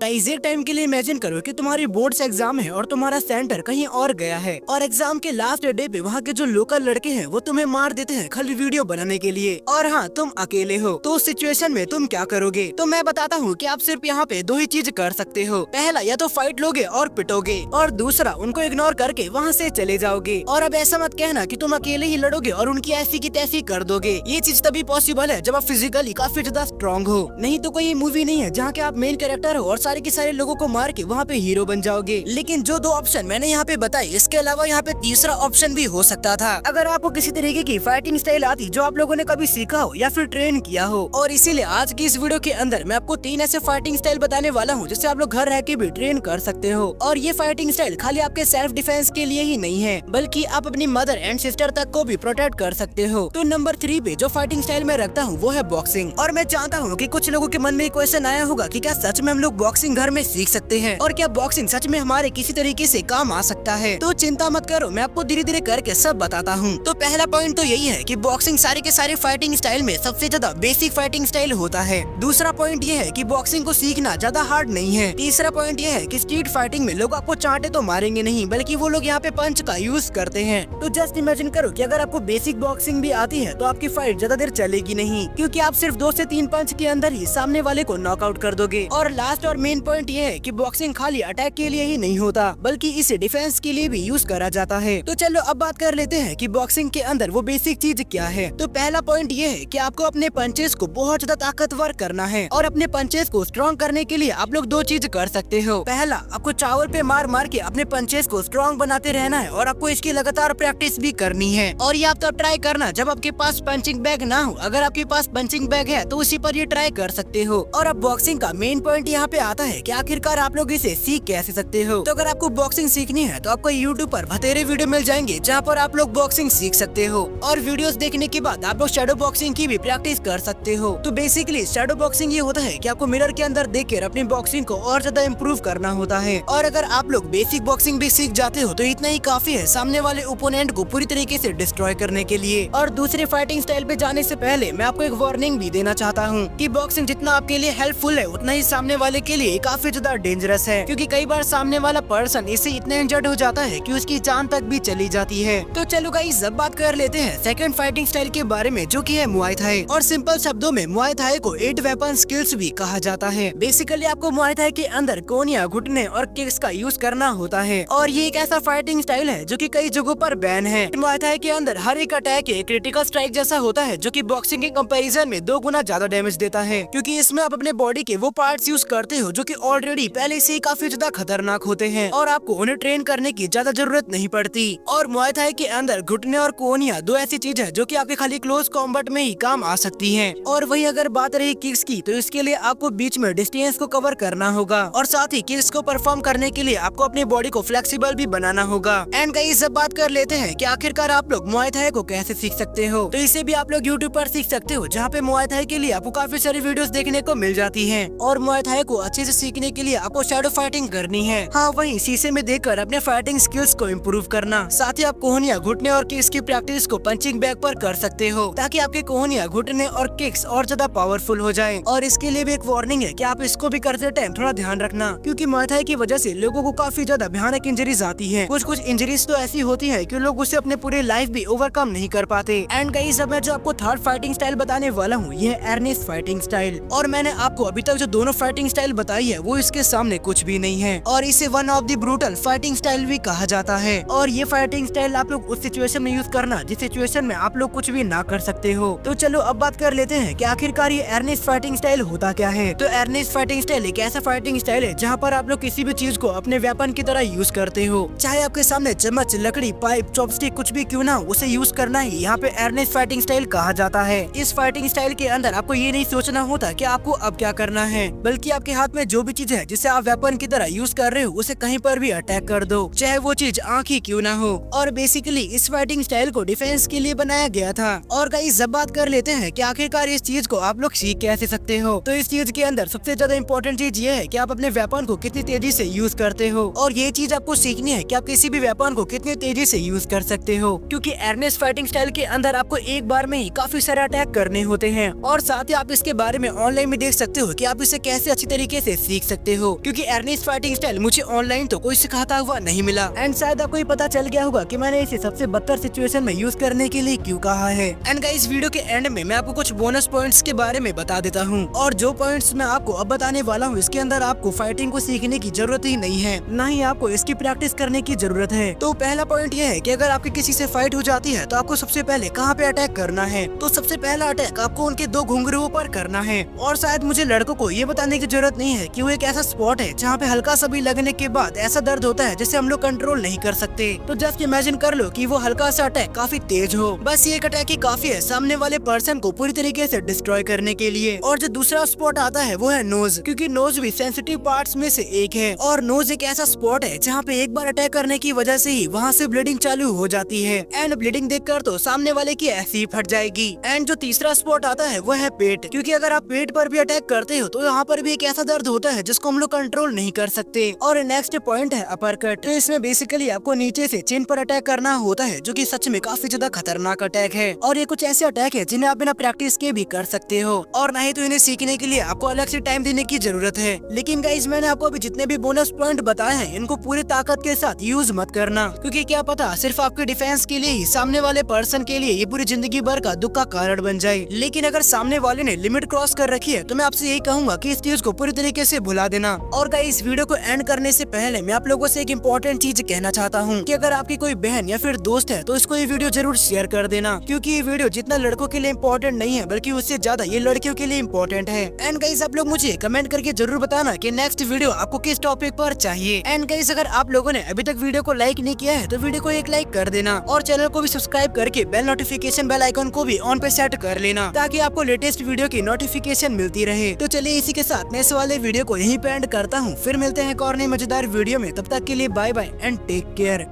Guys एक time के लिए इमेजिन करो कि तुम्हारी बोर्ड्स एग्जाम है और तुम्हारा सेंटर कहीं और गया है और एग्जाम के लास्ट डे पे वहाँ के जो लोकल लड़के हैं वो तुम्हें मार देते हैं खाली वीडियो बनाने के लिए और हाँ तुम अकेले हो। तो उस सिचुएशन में तुम क्या करोगे? तो मैं बताता हूँ कि आप सिर्फ यहाँ पे दो ही चीज कर सकते हो। पहला या तो फाइट लोगे और पिटोगे और दूसरा उनको इग्नोर करके वहाँ से चले जाओगे। और अब ऐसा मत कहना कि तुम अकेले ही लड़ोगे और उनकी ऐसी की तैसी कर दोगे। ये चीज तभी पॉसिबल है जब आप फिजिकली काफी ज्यादा स्ट्रॉन्ग हो, नहीं तो कोई मूवी नहीं है जहाँ के आप मेन कैरेक्टर हो और सारे के सारे लोगों को मार के वहाँ पे हीरो बन जाओगे। लेकिन जो दो ऑप्शन मैंने यहाँ पे बताई, इसके अलावा यहाँ पे तीसरा ऑप्शन भी हो सकता था। अगर आपको किसी तरीके की फाइटिंग स्टाइल आती जो आप लोगों ने कभी सीखा हो या फिर ट्रेन किया हो। और इसीलिए आज की इस वीडियो के अंदर मैं आपको 3 ऐसे फाइटिंग स्टाइल बताने वाला हूँ जिससे आप लोग घर रह के भी ट्रेन कर सकते हो। और ये फाइटिंग स्टाइल खाली आपके सेल्फ डिफेंस के लिए ही नहीं है, बल्कि आप अपनी मदर एंड सिस्टर तक को भी प्रोटेक्ट कर सकते हो। तो नंबर 3 पे जो फाइटिंग स्टाइल मैं रखता हूँ वो है बॉक्सिंग। और मैं चाहता हूँ कि कुछ लोगों के मन में क्वेश्चन आया होगा कि क्या सच में हम लोग बॉक्सिंग घर में सीख सकते हैं और क्या बॉक्सिंग सच में हमारे किसी तरीके से काम आ सकता है? तो चिंता मत करो, मैं आपको धीरे धीरे करके सब बताता हूँ। तो पहला पॉइंट तो यही है कि बॉक्सिंग सारे के सारे फाइटिंग स्टाइल में सबसे ज्यादा बेसिक फाइटिंग स्टाइल होता है। दूसरा पॉइंट ये है कि बॉक्सिंग को सीखना ज्यादा हार्ड नहीं है। तीसरा पॉइंट ये है कि स्ट्रीट फाइटिंग में लोग आपको चांटे तो मारेंगे नहीं, बल्कि वो लोग यहाँ पे पंच का यूज करते हैं। तो जस्ट इमेजिन करो कि अगर आपको बेसिक बॉक्सिंग भी आती है तो आपकी फाइट ज्यादा देर चलेगी नहीं, क्योंकि आप सिर्फ 2 से 3 पंच के अंदर ही सामने वाले को नॉकआउट कर दोगे। और लास्ट और मेन पॉइंट ये है कि बॉक्सिंग खाली अटैक के लिए ही नहीं होता, बल्कि इसे डिफेंस के लिए भी यूज करा जाता है। तो चलो अब बात कर लेते हैं कि बॉक्सिंग के अंदर वो बेसिक चीज क्या है। तो पहला पॉइंट ये है कि आपको अपने पंचेस को बहुत ज्यादा ताकतवर करना है। और अपने पंचेस को स्ट्रॉन्ग करने के लिए आप लोग 2 चीज कर सकते हो। पहला, आपको चावल पे मार मार के अपने पंचेस को स्ट्रॉन्ग बनाते रहना है और आपको इसकी लगातार प्रैक्टिस भी करनी है। और ये आप तब ट्राई करना जब आपके पास पंचिंग बैग ना हो। अगर आपके पास पंचिंग बैग है तो उसी पर ये ट्राई कर सकते हो। और अब बॉक्सिंग का मेन पॉइंट यहाँ पे आता है कि आखिरकार आप लोग इसे सीख कैसे सकते हो। तो अगर आपको बॉक्सिंग सीखनी है तो आपको यूट्यूब पर बतेरे वीडियो मिल जाएंगे जहाँ पर आप लोग बॉक्सिंग सीख सकते हो। और वीडियोस देखने के बाद आप लोग शैडो बॉक्सिंग की भी प्रैक्टिस कर सकते हो। तो बेसिकली शैडो बॉक्सिंग ये होता है कि आपको मिरर के अंदर देखकर अपनी बॉक्सिंग को और ज्यादा इम्प्रूव करना होता है। और अगर आप लोग बेसिक बॉक्सिंग भी सीख जाते हो तो इतना ही काफी है सामने वाले ओपोनेंट को पूरी तरीके से डिस्ट्रॉय करने के लिए। और दूसरे फाइटिंग स्टाइल पे जाने से पहले मैं आपको एक वार्निंग भी देना चाहता हूँ कि बॉक्सिंग जितना आपके लिए हेल्पफुल है उतना ही सामने वाले के लिए काफी ज्यादा डेंजरस है, क्योंकि कई बार सामने वाला पर्सन इससे इतना इंजर्ड हो जाता है कि उसकी जान तक भी चली जाती है। तो चलो गाइस अब बात कर लेते हैं सेकंड फाइटिंग स्टाइल के बारे में, जो कि है मुआय थाई। और सिंपल शब्दों में मुआय थाई को 8 वेपन स्किल्स भी कहा जाता है। बेसिकली आपको मुआय थाई के अंदर कोनिया, घुटने और किक्स का यूज करना होता है। और ये एक ऐसा फाइटिंग स्टाइल है जो कि कई जगहों पर बैन है। मुआय थाई के अंदर हर एक अटैक एक क्रिटिकल स्ट्राइक जैसा होता है, जो कि बॉक्सिंग के कंपैरिजन में 2 गुना ज्यादा डैमेज देता है, क्योंकि इसमें आप अपने बॉडी के वो पार्ट्स यूज करते हो जो कि ऑलरेडी पहले से ही काफी ज्यादा खतरनाक होते हैं और आपको उन्हें ट्रेन करने की ज्यादा जरूरत नहीं पड़ती। और मुआय थाई के अंदर घुटने और कोनिया 2 ऐसी चीज है जो कि आपके खाली क्लोज कॉम्बैट में ही काम आ सकती हैं। और वही अगर बात रही किक्स की, तो इसके लिए आपको बीच में डिस्टेंस को कवर करना होगा और साथ ही किक्स को परफॉर्म करने के लिए आपको अपनी बॉडी को फ्लेक्सिबल भी बनाना होगा। एंड गाइस अब बात कर लेते हैं कि आखिरकार आप लोग मुआय थाई को कैसे सीख सकते हो। तो इसे भी आप लोग यूट्यूब पर सीख सकते हो, जहाँ पे मुआय थाई के लिए आपको काफी सारी वीडियोस देखने को मिल जाती हैं। और मुआय थाई को अच्छे से सीखने के लिए आपको शैडो फाइटिंग करनी है। हाँ, वहीं शीशे में देखकर अपने फाइटिंग स्किल्स को इम्प्रूव करना। साथ ही आप कोहनिया, घुटने और किक्स की प्रैक्टिस को पंचिंग बैग पर कर सकते हो, ताकि आपके कोहनिया, घुटने और किक्स और ज्यादा पावरफुल हो जाएं। और इसके लिए भी एक वार्निंग है कि आप इसको भी करते टाइम थोड़ा ध्यान रखना, क्योंकि मुआय थाई की वजह से लोगों को काफी ज्यादा भयानक इंजरीज आती है। कुछ इंजरीज तो ऐसी होती है कि लोग उसे अपने पूरे लाइफ भी ओवरकम नहीं कर पाते। एंड गाइस अब मैं जो आपको थर्ड फाइटिंग स्टाइल बताने वाला हूँ ये है एर्नेस्ट फाइटिंग स्टाइल। और मैंने आपको अभी तक जो दोनों फाइटिंग स्टाइल बताई है वो इसके सामने कुछ भी नहीं है, और इसे one of the brutal fighting style भी कहा जाता है। और ये फाइटिंग स्टाइल आप लोग उस सिचुएशन में यूज करना जिस सिचुएशन में आप लोग कुछ भी ना कर सकते हो। तो चलो अब बात कर लेते हैं कि आखिरकार ये एर्नेस्ट फाइटिंग स्टाइल होता क्या है। तो एर्नेस्ट फाइटिंग स्टाइल एक ऐसा फाइटिंग स्टाइल है जहाँ पर आप लोग किसी भी चीज को अपने वेपन की तरह यूज करते हो, चाहे आपके सामने चम्मच, लकड़ी, पाइप, चॉपस्टिक कुछ भी क्यों ना हो, उसे यूज करना ही यहाँ पे एर्नेस्ट फाइटिंग स्टाइल कहा जाता है। इस फाइटिंग स्टाइल के अंदर आपको ये नहीं सोचना होता कि आपको अब क्या करना है, बल्कि आपके हाथ में जो भी चीज है जिसे आप वेपन की तरह यूज कर रहे हो उसे कहीं पर भी अटैक कर दो, चाहे वो चीज आँख ही क्यों ना हो। और बेसिकली इस फाइटिंग स्टाइल को डिफेंस के लिए बनाया गया था। और गाइस अब बात कर लेते हैं कि आखिरकार इस चीज को आप लोग सीख कैसे सकते हो। तो इस चीज के अंदर सबसे ज्यादा इम्पोर्टेंट चीज ये है कि आप अपने वेपन को कितनी तेजी से यूज करते हो, और ये चीज आपको सीखनी है कि आप किसी भी वेपन को कितनी तेजी से यूज कर सकते हो, क्योंकि एर्नेस्ट फाइटिंग स्टाइल के अंदर आपको एक बार में ही काफी सारे अटैक करने होते हैं। और साथ ही आप इसके बारे में ऑनलाइन में देख सकते हो कि आप इसे कैसे अच्छी तरीके से सीख सकते हो, क्योंकि एर्नीस फाइटिंग स्टाइल मुझे ऑनलाइन तो कोई सिखाता हुआ नहीं मिला। एंड शायद आपको ये पता चल गया होगा कि मैंने इसे सबसे बदतर सिचुएशन में यूज करने के लिए क्यों कहा है। एंड गाइस, वीडियो के एंड में मैं आपको कुछ बोनस पॉइंट्स के बारे में बता देता हूँ, और जो पॉइंट्स मैं आपको अब बताने वाला हूँ इसके अंदर आपको फाइटिंग को सीखने की जरूरत ही नहीं है, न ही आपको इसकी प्रैक्टिस करने की जरूरत है। तो पहला पॉइंट यह है कि अगर आपकी किसी से फाइट हो जाती है तो आपको सबसे पहले कहाँ पे अटैक करना है। तो सबसे पहला अटैक आपको उनके 2 घुंघरुओं पर करना है। और शायद मुझे लड़कों को ये बताने की जरूरत नहीं है कि वो एक ऐसा स्पॉट है जहाँ पे हल्का सा भी लगने के बाद ऐसा दर्द होता है जिसे हम लोग कंट्रोल नहीं कर सकते। तो जस्ट इमेजिन कर लो कि वो हल्का सा अटैक काफी तेज हो, बस ये एक अटैक ही काफी है सामने वाले पर्सन को पूरी तरीके से डिस्ट्रॉय करने के लिए। और जो दूसरा स्पॉट आता है वो है नोज, क्योंकि नोज भी सेंसिटिव पार्ट्स में से एक है, और नोज एक ऐसा स्पॉट है जहाँ पे एक बार अटैक करने की वजह से ही वहाँ से ब्लीडिंग चालू हो जाती है। एंड ब्लीडिंग देखकर तो सामने वाले की ऐसी फट जाएगी। एंड जो तीसरा स्पॉट आता है वो है पेट, क्योंकि अगर आप पेट पर भी अटैक करते हो तो यहाँ पर भी एक ऐसा दर्द होता है जिसको हम लोग कंट्रोल नहीं कर सकते। और नेक्स्ट पॉइंट है अपर कट। तो इसमें बेसिकली आपको नीचे से चिन पर अटैक करना होता है, जो कि सच में काफी ज्यादा खतरनाक अटैक है। और ये कुछ ऐसे अटैक है जिन्हें आप बिना प्रैक्टिस के भी कर सकते हो, और नहीं तो इन्हें सीखने के लिए आपको अलग से टाइम देने की जरूरत है। लेकिन गाइस, मैंने आपको अभी जितने भी बोनस पॉइंट बताए हैं इनको पूरी ताकत के साथ यूज मत करना, क्योंकि क्या पता सिर्फ आपके डिफेंस के लिए ही सामने वाले पर्सन के लिए ये पूरी जिंदगी भर का दुख का कारण बन जाए। लेकिन अगर सामने वाले ने लिमिट क्रॉस कर रखी है तो मैं आपसे यही कहूंगा कि इस चीज को पूरी तरीके से भुला देना। और गाइस, वीडियो को एंड करने से पहले मैं आप लोगों से एक इम्पोर्टेंट चीज कहना चाहता हूँ कि अगर आपकी कोई बहन या फिर दोस्त है तो इसको ये वीडियो जरूर शेयर कर देना, क्योंकि ये वीडियो जितना लड़कों के लिए इम्पोर्टेंट नहीं है बल्कि उससे ज्यादा ये लड़कियों के लिए इम्पोर्टेंट है। एंड गाइस, आप लोग मुझे कमेंट करके जरूर बताना कि नेक्स्ट वीडियो आपको किस टॉपिक पर चाहिए। एंड गाइस, अगर आप लोगों ने अभी तक वीडियो को लाइक नहीं किया है तो वीडियो को एक लाइक कर देना, और चैनल को भी सब्सक्राइब करके बेल नोटिफिकेशन बेल आइकन को भी ऑन पे सेट कर लेना, ताकि आपको लेटेस्ट वीडियो की नोटिफिकेशन मिलती रहे। तो चलिए इसी के साथ मैं इस वाले वीडियो को यहीं पे एंड करता हूँ। फिर मिलते हैं एक और नई मजेदार वीडियो में, तब तक के लिए bye bye and take care.